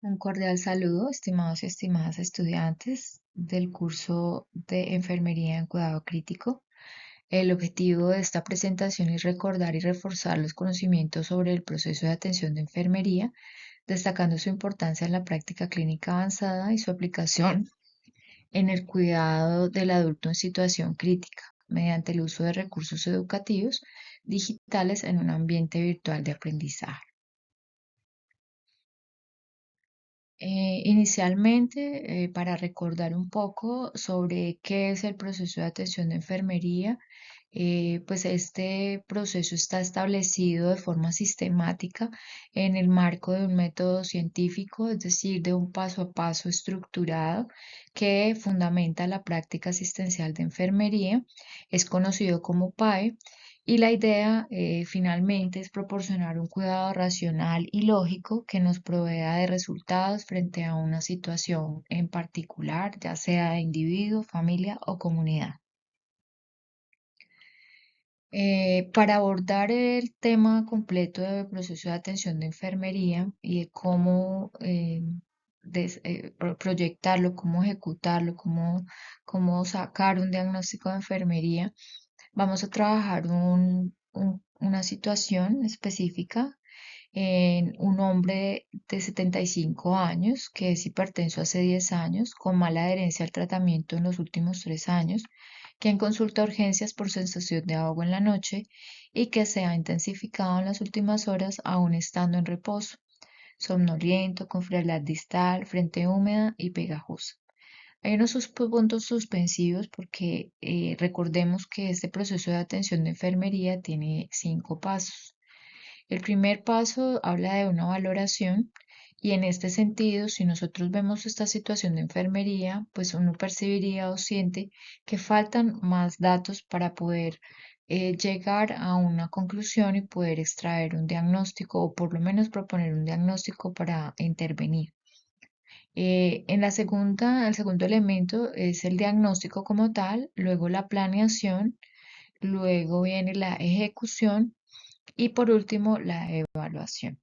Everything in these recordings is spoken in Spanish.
Un cordial saludo, estimados y estimadas estudiantes del curso de Enfermería en Cuidado Crítico. El objetivo de esta presentación es recordar y reforzar los conocimientos sobre el proceso de atención de enfermería, destacando su importancia en la práctica clínica avanzada y su aplicación en el cuidado del adulto en situación crítica, mediante el uso de recursos educativos digitales en un ambiente virtual de aprendizaje. Inicialmente, para recordar un poco sobre qué es el proceso de atención de enfermería, pues este proceso está establecido de forma sistemática en el marco de un método científico, es decir, de un paso a paso estructurado que fundamenta la práctica asistencial de enfermería. Es conocido como PAE y la idea finalmente es proporcionar un cuidado racional y lógico que nos provea de resultados frente a una situación en particular, ya sea de individuo, familia o comunidad. Para abordar el tema completo del proceso de atención de enfermería y de cómo proyectarlo, cómo ejecutarlo, cómo sacar un diagnóstico de enfermería, vamos a trabajar una situación específica en un hombre de 75 años que es hipertenso hace 10 años, con mala adherencia al tratamiento en los últimos 3 años, que en consulta a urgencias por sensación de ahogo en la noche y que se ha intensificado en las últimas horas aún estando en reposo, somnoliento, con frialdad distal, frente húmeda y pegajosa. Hay unos puntos suspensivos porque recordemos que este proceso de atención de enfermería tiene 5 pasos. El primer paso habla de una valoración y en este sentido, si nosotros vemos esta situación de enfermería, pues uno percibiría o siente que faltan más datos para poder llegar a una conclusión y poder extraer un diagnóstico o por lo menos proponer un diagnóstico para intervenir. El segundo elemento es el diagnóstico como tal, luego la planeación, luego viene la ejecución y por último la evaluación.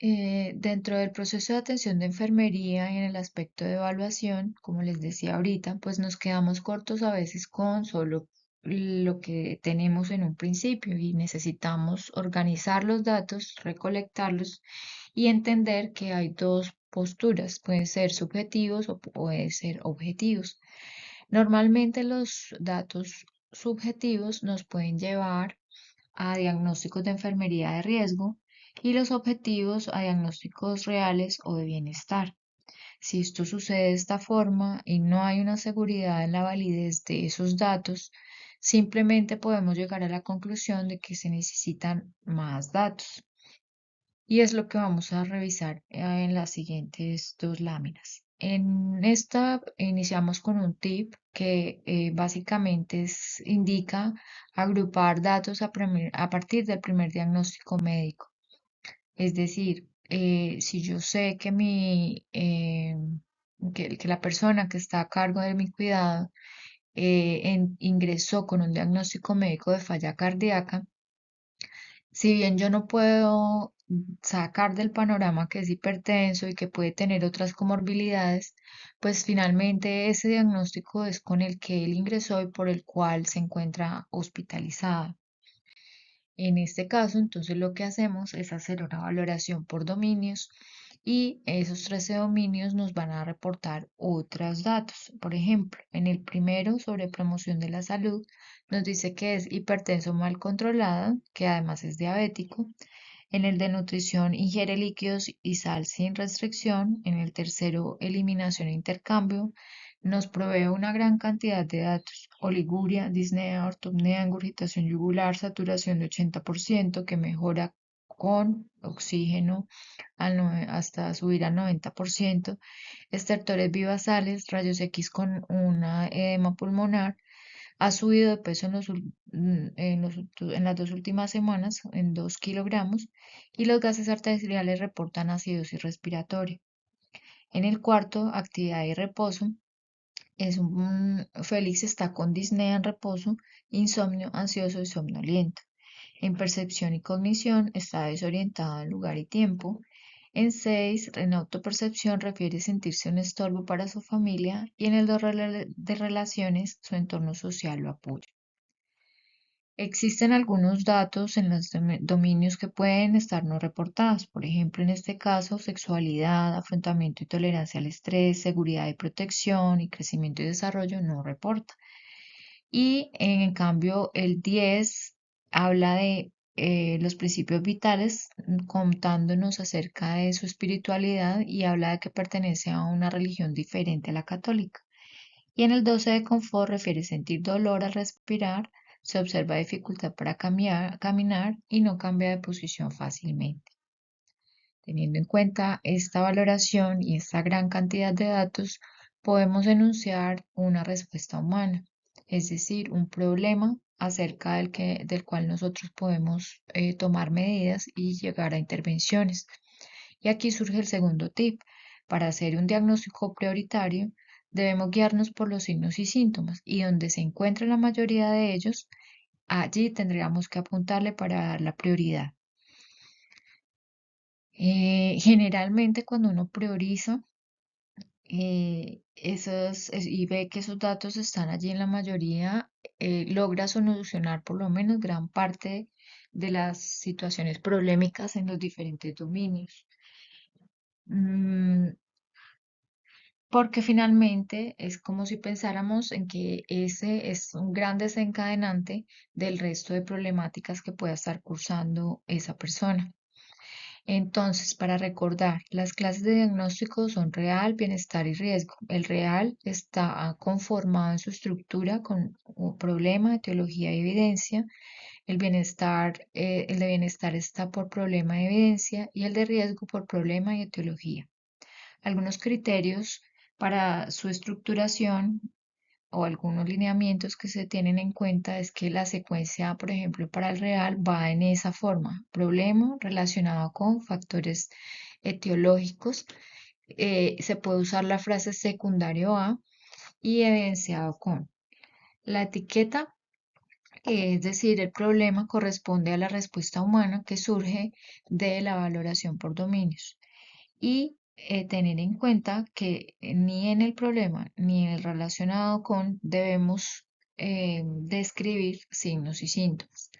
Dentro del proceso de atención de enfermería y en el aspecto de evaluación, como les decía ahorita, pues nos quedamos cortos a veces con solo lo que tenemos en un principio y necesitamos organizar los datos, recolectarlos y entender que hay dos posturas, pueden ser subjetivos o pueden ser objetivos. Normalmente los datos subjetivos nos pueden llevar a diagnósticos de enfermería de riesgo y los objetivos a diagnósticos reales o de bienestar. Si esto sucede de esta forma y no hay una seguridad en la validez de esos datos, simplemente podemos llegar a la conclusión de que se necesitan más datos. Y es lo que vamos a revisar en las siguientes dos láminas. En esta iniciamos con un tip que básicamente indica agrupar datos a partir del primer diagnóstico médico. Es decir, si yo sé que, que la persona que está a cargo de mi cuidado ingresó con un diagnóstico médico de falla cardíaca, si bien yo no puedo sacar del panorama que es hipertenso y que puede tener otras comorbilidades, pues finalmente ese diagnóstico es con el que él ingresó y por el cual se encuentra hospitalizado. En este caso, entonces lo que hacemos es hacer una valoración por dominios y esos 13 dominios nos van a reportar otros datos. Por ejemplo, en el primero sobre promoción de la salud nos dice que es hipertenso mal controlada, que además es diabético. En el de nutrición ingiere líquidos y sal sin restricción. En el tercero, eliminación e intercambio, nos provee una gran cantidad de datos: oliguria, disnea, ortopnea, ingurgitación yugular, saturación de 80% que mejora con oxígeno hasta subir al 90%, estertores vivasales, rayos X con una edema pulmonar, ha subido de peso en las 2 últimas semanas en 2 kilogramos y los gases arteriales reportan acidosis respiratoria. En el cuarto, actividad y reposo, Félix está con disnea en reposo, insomnio, ansioso y somnoliento. En percepción y cognición está desorientado en lugar y tiempo. En 6, en autopercepción refiere sentirse un estorbo para su familia y en el de relaciones su entorno social lo apoya. Existen algunos datos en los dominios que pueden estar no reportados, por ejemplo, en este caso, sexualidad, afrontamiento y tolerancia al estrés, seguridad y protección y crecimiento y desarrollo no reporta. Y en cambio, el 10 habla de los principios vitales, contándonos acerca de su espiritualidad y habla de que pertenece a una religión diferente a la católica. Y en el 12 de confort refiere sentir dolor al respirar, se observa dificultad para caminar y no cambia de posición fácilmente. Teniendo en cuenta esta valoración y esta gran cantidad de datos, podemos enunciar una respuesta humana, es decir, un problema acerca del cual nosotros podemos tomar medidas y llegar a intervenciones. Y aquí surge el segundo tip. Para hacer un diagnóstico prioritario, debemos guiarnos por los signos y síntomas y donde se encuentra la mayoría de ellos, allí tendríamos que apuntarle para dar la prioridad. Generalmente cuando uno prioriza y ve que esos datos están allí en la mayoría, logra solucionar por lo menos gran parte de las situaciones problemáticas en los diferentes dominios. Mm, Porque finalmente es como si pensáramos en que ese es un gran desencadenante del resto de problemáticas que pueda estar cursando esa persona. Entonces, para recordar, las clases de diagnóstico son real, bienestar y riesgo. El real está conformado en su estructura con un problema, etiología y evidencia. El de bienestar está por problema y evidencia y el de riesgo por problema y etiología. Algunos criterios para su estructuración o algunos lineamientos que se tienen en cuenta es que la secuencia, por ejemplo, para el real va en esa forma. Problema relacionado con factores etiológicos. Se puede usar la frase secundario a y evidenciado con. La etiqueta, es decir, el problema corresponde a la respuesta humana que surge de la valoración por dominios y tener en cuenta que ni en el problema ni en el relacionado con debemos describir signos y síntomas.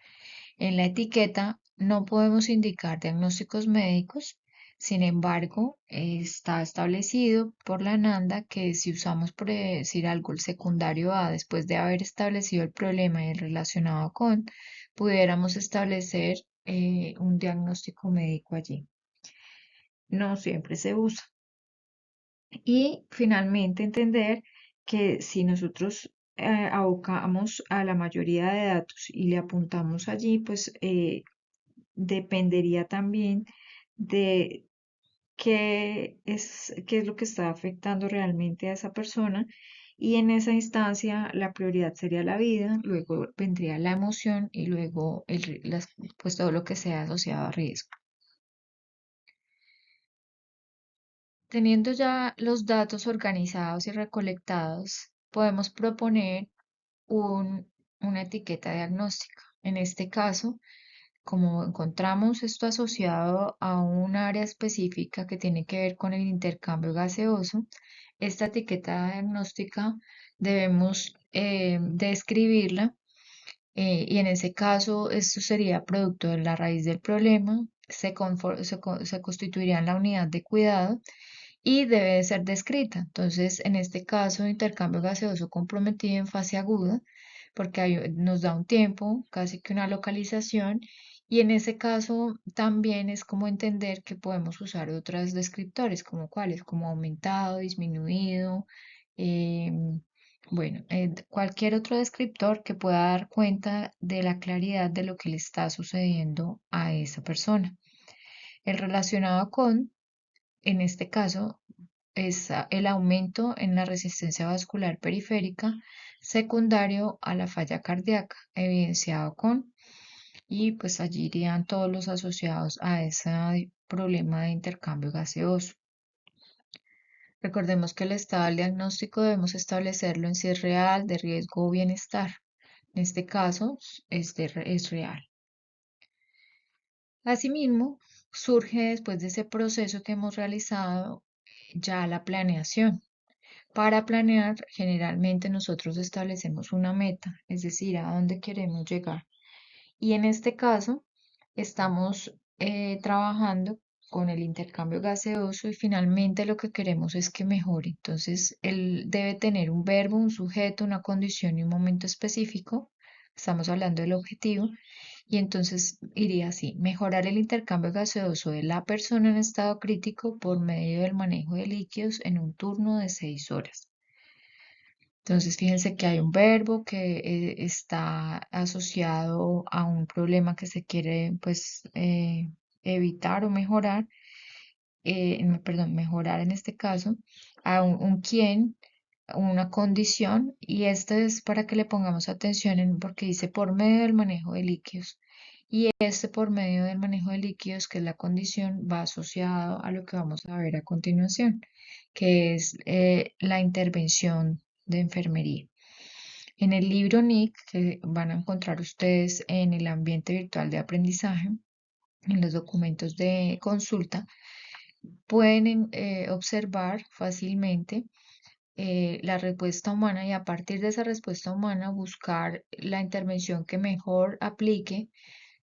En la etiqueta no podemos indicar diagnósticos médicos, sin embargo, está establecido por la NANDA que si usamos, por decir algo, el secundario A después de haber establecido el problema y el relacionado con, pudiéramos establecer un diagnóstico médico allí. No siempre se usa. Y finalmente entender que si nosotros abocamos a la mayoría de datos y le apuntamos allí, pues dependería también de qué es lo que está afectando realmente a esa persona. Y en esa instancia la prioridad sería la vida, luego vendría la emoción y luego pues todo lo que sea asociado a riesgo. Teniendo ya los datos organizados y recolectados, podemos proponer una etiqueta diagnóstica. En este caso, como encontramos esto asociado a un área específica que tiene que ver con el intercambio gaseoso, esta etiqueta diagnóstica debemos describirla y en ese caso esto sería producto de la raíz del problema, se constituiría en la unidad de cuidado y debe de ser descrita. Entonces, en este caso, intercambio gaseoso comprometido en fase aguda, porque nos da un tiempo, casi que una localización, y en ese caso también es como entender que podemos usar otros descriptores, como cuáles, como aumentado, disminuido, bueno, cualquier otro descriptor que pueda dar cuenta de la claridad de lo que le está sucediendo a esa persona. El relacionado con, en este caso, es el aumento en la resistencia vascular periférica secundario a la falla cardíaca, evidenciado con, y pues allí irían todos los asociados a ese problema de intercambio gaseoso. Recordemos que el estado del diagnóstico debemos establecerlo en si es real, de riesgo o bienestar. En este caso es real. Asimismo, surge después de ese proceso que hemos realizado ya la planeación. Para planear, generalmente nosotros establecemos una meta, es decir, a dónde queremos llegar. Y en este caso, estamos trabajando con el intercambio gaseoso y finalmente lo que queremos es que mejore. Entonces, él debe tener un verbo, un sujeto, una condición y un momento específico. Estamos hablando del objetivo. Y entonces iría así, mejorar el intercambio gaseoso de la persona en estado crítico por medio del manejo de líquidos en un turno de 6 horas. Entonces, fíjense que hay un verbo que está asociado a un problema que se quiere, pues, evitar o mejorar, perdón, mejorar en este caso, a un quién, una condición, y este es para que le pongamos atención porque dice por medio del manejo de líquidos. Y este por medio del manejo de líquidos, que es la condición, va asociado a lo que vamos a ver a continuación, que es la intervención de enfermería. En el libro NIC, que van a encontrar ustedes en el ambiente virtual de aprendizaje, en los documentos de consulta, pueden observar fácilmente la respuesta humana y a partir de esa respuesta humana buscar la intervención que mejor aplique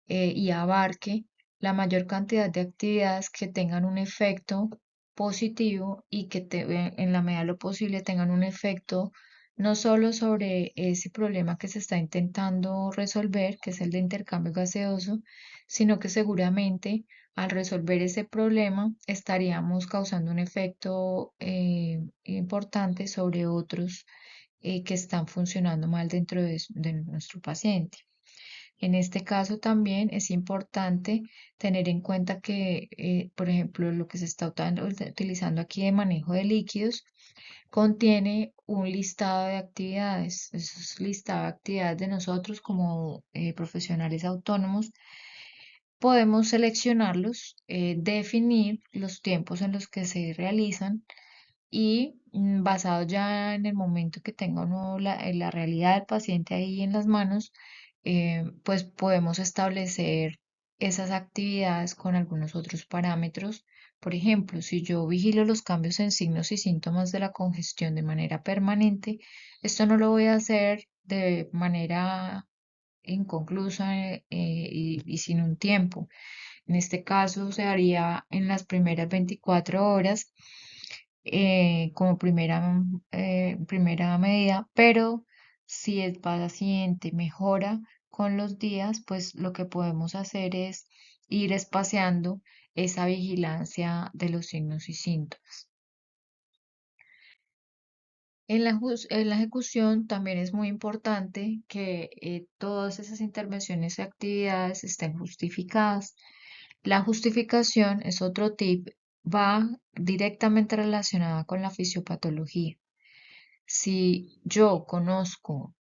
y abarque la mayor cantidad de actividades que tengan un efecto positivo y que en la medida de lo posible tengan un efecto no solo sobre ese problema que se está intentando resolver, que es el de intercambio gaseoso, sino que seguramente al resolver ese problema estaríamos causando un efecto importante sobre otros que están funcionando mal dentro de nuestro paciente. En este caso también es importante tener en cuenta que, por ejemplo, lo que se está utilizando aquí de manejo de líquidos contiene un listado de actividades. Esos listados de actividades de nosotros como profesionales autónomos podemos seleccionarlos, definir los tiempos en los que se realizan y basado ya en el momento que tenga uno la realidad del paciente ahí en las manos, pues podemos establecer esas actividades con algunos otros parámetros. Por ejemplo, si yo vigilo los cambios en signos y síntomas de la congestión de manera permanente, esto no lo voy a hacer de manera inconclusa y sin un tiempo. En este caso se haría en las primeras 24 horas como primera medida, pero si el paciente mejora con los días, pues lo que podemos hacer es ir espaciando esa vigilancia de los signos y síntomas. En la ejecución también es muy importante que todas esas intervenciones y actividades estén justificadas. La justificación es otro tip, va directamente relacionada con la fisiopatología. Si yo conozco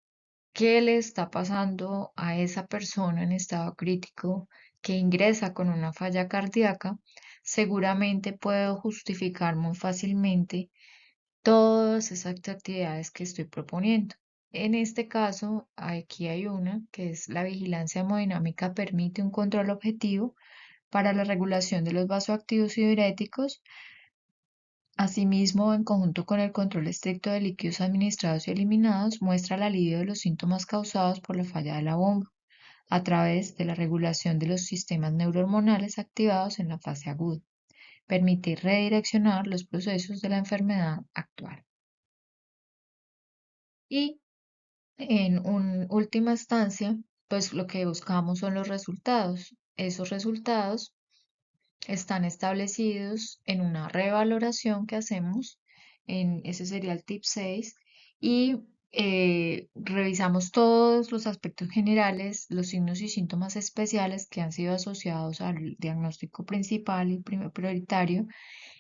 qué le está pasando a esa persona en estado crítico que ingresa con una falla cardíaca, seguramente puedo justificar muy fácilmente todas esas actividades que estoy proponiendo. En este caso, aquí hay una que es la vigilancia hemodinámica permite un control objetivo para la regulación de los vasoactivos y diuréticos. Asimismo, en conjunto con el control estricto de líquidos administrados y eliminados, muestra el alivio de los síntomas causados por la falla de la bomba a través de la regulación de los sistemas neurohormonales activados en la fase aguda. Permite redireccionar los procesos de la enfermedad actual. Y en última instancia, pues lo que buscamos son los resultados. Esos resultados están establecidos en una revaloración que hacemos, ese sería el tip 6 y revisamos todos los aspectos generales, los signos y síntomas especiales que han sido asociados al diagnóstico principal y prioritario,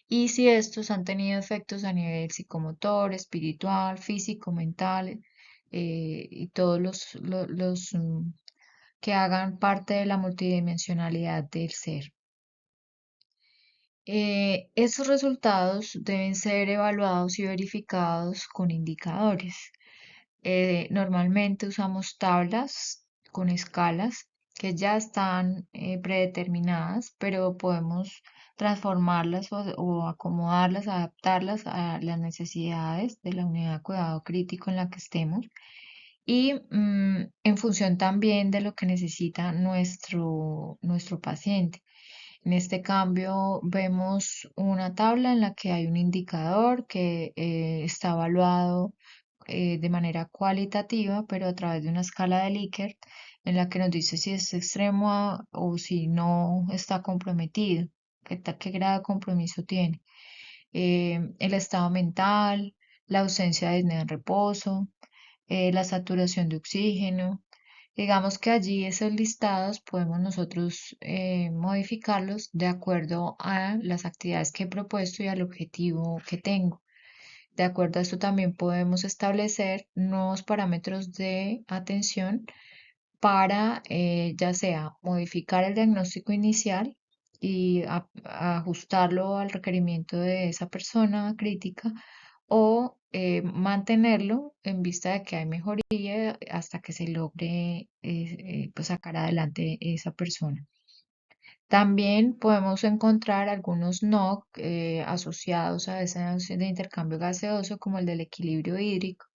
y si estos han tenido efectos a nivel psicomotor, espiritual, físico, mental, y todos los que hagan parte de la multidimensionalidad del ser. Esos resultados deben ser evaluados y verificados con indicadores. Normalmente usamos tablas con escalas que ya están predeterminadas, pero podemos transformarlas o acomodarlas, adaptarlas a las necesidades de la unidad de cuidado crítico en la que estemos y en función también de lo que necesita nuestro paciente. En este cambio vemos una tabla en la que hay un indicador que está evaluado de manera cualitativa, pero a través de una escala de Likert en la que nos dice si es extremo o si no está comprometido, qué grado de compromiso tiene. El estado mental, la ausencia de disnea en reposo, la saturación de oxígeno. Digamos que allí esos listados podemos nosotros modificarlos de acuerdo a las actividades que he propuesto y al objetivo que tengo. De acuerdo a esto también podemos establecer nuevos parámetros de atención para ya sea modificar el diagnóstico inicial y ajustarlo al requerimiento de esa persona crítica o mantenerlo en vista de que hay mejoría hasta que se logre pues sacar adelante esa persona. También podemos encontrar algunos NOC asociados a ese de intercambio gaseoso como el del equilibrio hídrico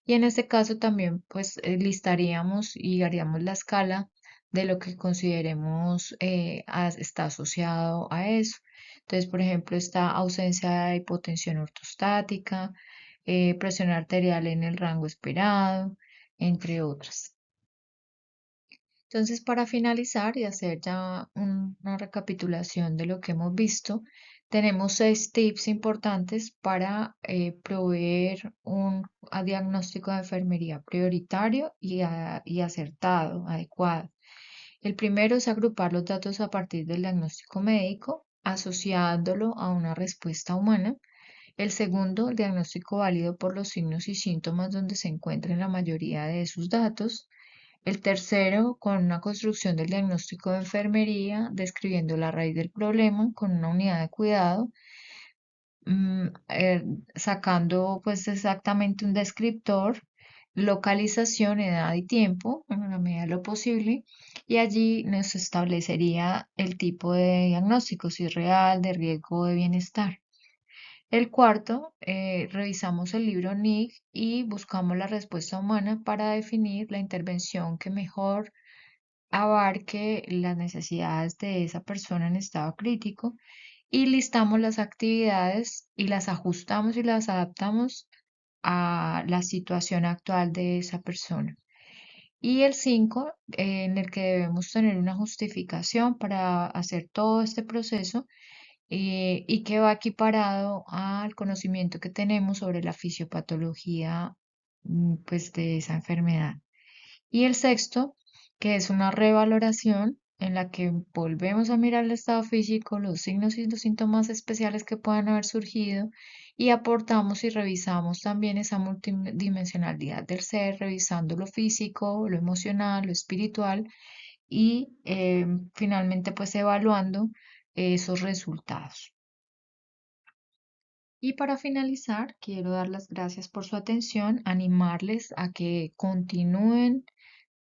y en este caso también pues listaríamos y haríamos la escala de lo que consideremos está asociado a eso. Entonces, por ejemplo, está ausencia de hipotensión ortostática, presión arterial en el rango esperado, entre otras. Entonces, para finalizar y hacer ya una recapitulación de lo que hemos visto, tenemos 6 tips importantes para proveer un diagnóstico de enfermería prioritario y acertado, adecuado. El primero es agrupar los datos a partir del diagnóstico médico, asociándolo a una respuesta humana. El segundo, el diagnóstico válido por los signos y síntomas donde se encuentran la mayoría de sus datos. El tercero, con una construcción del diagnóstico de enfermería, describiendo la raíz del problema con una unidad de cuidado, sacando pues exactamente un descriptor, localización, edad y tiempo, en la medida de lo posible, y allí nos establecería el tipo de diagnóstico, si es real, de riesgo o de bienestar. El cuarto, revisamos el libro NIC y buscamos la respuesta humana para definir la intervención que mejor abarque las necesidades de esa persona en estado crítico y listamos las actividades y las ajustamos y las adaptamos a la situación actual de esa persona. Y el 5, en el que debemos tener una justificación para hacer todo este proceso y que va equiparado al conocimiento que tenemos sobre la fisiopatología pues, de esa enfermedad. Y el sexto, que es una revaloración en la que volvemos a mirar el estado físico, los signos y los síntomas especiales que puedan haber surgido y aportamos y revisamos también esa multidimensionalidad del ser, revisando lo físico, lo emocional, lo espiritual y finalmente pues evaluando esos resultados. Y para finalizar, quiero dar las gracias por su atención, animarles a que continúen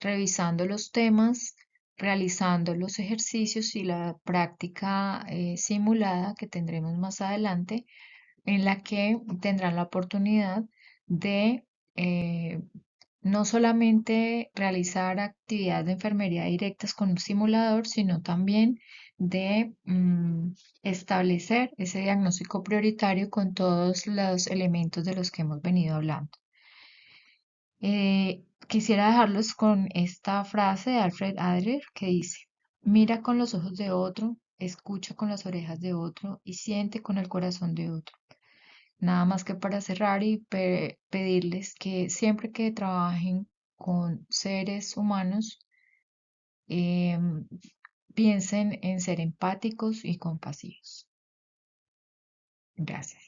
revisando los temas, realizando los ejercicios y la práctica simulada que tendremos más adelante, en la que tendrán la oportunidad de eh, no solamente realizar actividades de enfermería directas con un simulador, sino también de establecer ese diagnóstico prioritario con todos los elementos de los que hemos venido hablando. Quisiera dejarlos con esta frase de Alfred Adler que dice, mira con los ojos de otro, escucha con las orejas de otro y siente con el corazón de otro. Nada más que para cerrar y pedirles que siempre que trabajen con seres humanos, em, piensen en ser empáticos y compasivos. Gracias.